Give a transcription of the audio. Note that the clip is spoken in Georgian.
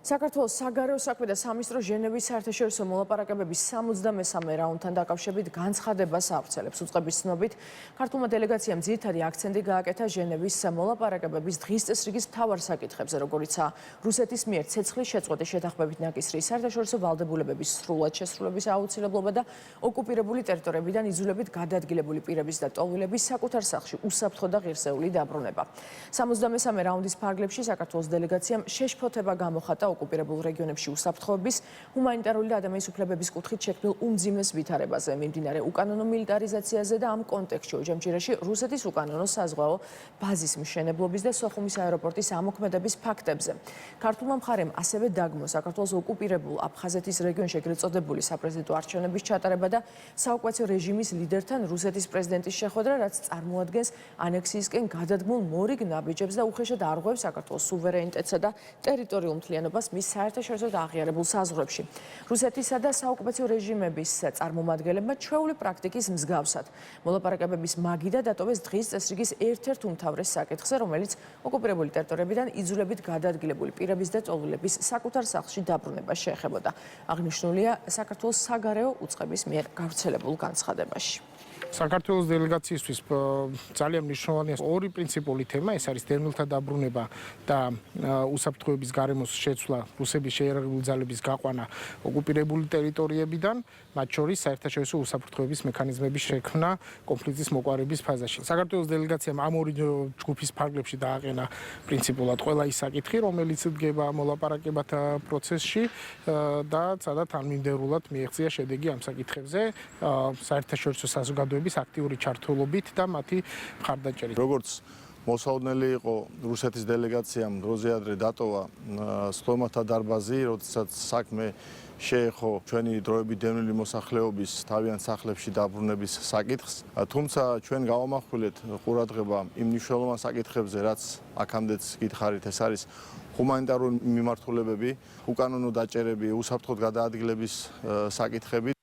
საქართველოს საგარეო საქმეთა სამინისტრო ჟენევის საერთაშორისო მოლაპარაკებების 63-მე რაუნდთან დაკავშირებით განცხადებას ავრცელებს. უწყების ცნობით, ქართულმა დელეგაციამ ძირითადი აქცენტი გააკეთა ჟენევის მოლაპარაკებების დღის წესრიგის მთავარ საკითხებზე, როგორიცაა რუსეთის მიერ ცეცხლის შეწყვეტის შეთანხმებით ნაკისრი საერთაშორისო ვალდებულებების სრულად შესრულების აუცილებლობა და ოკუპირებული ტერიტორიებიდან იზოლებით გადაადგილებული პირების და ტოლვილების საკუთარ სახლში უსაფრთხო და ღირსეული დაბრუნება. 63-მე რაუნდის ფარგლებში საქართველოს დელეგაციამ შეშფოთება გამოხატა ოკუპირებულ რეგიონებში უსაფრთხოების, ჰუმანიტარული და ადამიანის უფლებების კუთხით შექმნილ უმძიმეს ვითარებაზე, მიმდინარე უკანონო მილიტარიზაციაზე და ამ კონტექსტში ოჯამჯირაში რუსეთის უკანონო საზღვაო ბაზის მშენებლობის და სოხუმის აეროპორტის ამოქმედების ფაქტებზე. ქართულმა მხარემ ასევე დაგმო საქართველოს ოკუპირებულ აფხაზეთის რეგიონში ეგრეთ წოდებული საპრეზიდენტო არჩევნების ჩატარება და საოკუპაციო რეჟიმის ლიდერთან რუსეთის პრეზიდენტის შეხვედრა, რაც წარმოადგენს ანექსიისკენ გადადგმულ მორიგ ნაბიჯებს და უხეშად არღვევს საქართველოს სუვერენიტეტსა და ტერიტორიულ მთლიანობას მის საერთაშორისო და აღიარებულ საზღვრებში. რუსეთისა და საოკუპაციო რეჟიმების წარმომადგენლებმა ჩვეული პრაქტიკის მსგავსად მოლაპარაკებების მაგიდა დატოვეს დღის წესრიგის ერთ-ერთ უმთავრეს საკითხზე, რომელიც ოკუპირებული ტერიტორიებიდან იძულებით გადაადგილებული პირების და ტოლვილების საკუთარ სახლში დაბრუნება შეეხებოდა. აღნიშნულია საქართველოს საგარეო უწყების მიერ გავრცელებულ განცხადებაში. საქართველოს დელეგაციისთვის ძალიან მნიშვნელოვანია ორი პრინციპული თემა, ეს არის დევნილთა დაბრუნება და უსაფრთხოების გარემოს შეცვლა, რუსების შეიარაღებული ძალების გაყვანა ოკუპირებული ტერიტორიებიდან, მათ შორის საერთაშორისო უსაფრთხოების მექანიზმების შექმნა კონფლიქტის მოყვარების ფაზაში. საქართველოს დელეგაციამ ამ ორი ჯგუფის ფარგლებში დააყენა პრინციპულად ყველა ის საკითხი, რომელიც დგება მოლაპარაკებათა პროცესში და სადაც თანმიმდევრულად მიეღწია შედეგი ამ საკითხებზე საერთაშორისო საზოგადოების აქტიური ჩართულობით და მათი მხარდაჭერით. როგორც მოსაოდნელი იყო რუსეთის დელეგაციამ დროზე ადრე დატოვა სხდომათა დარბაზი, როდესაც საქმე შეეხო ჩვენი დროებით დევნილი მოსახლეობის თავიანთ სახლებში დაბრუნების საკითხს. თუმცა ჩვენ გავამახვილეთ ყურადღება იმ მნიშვნელოვან საკითხებზე, რაც აქამდეც გითხარით, ეს არის ჰუმანიტარული მიმართულებები, უკანონო დაჭერები, უსაფრთხოდ გადაადგილების საკითხები.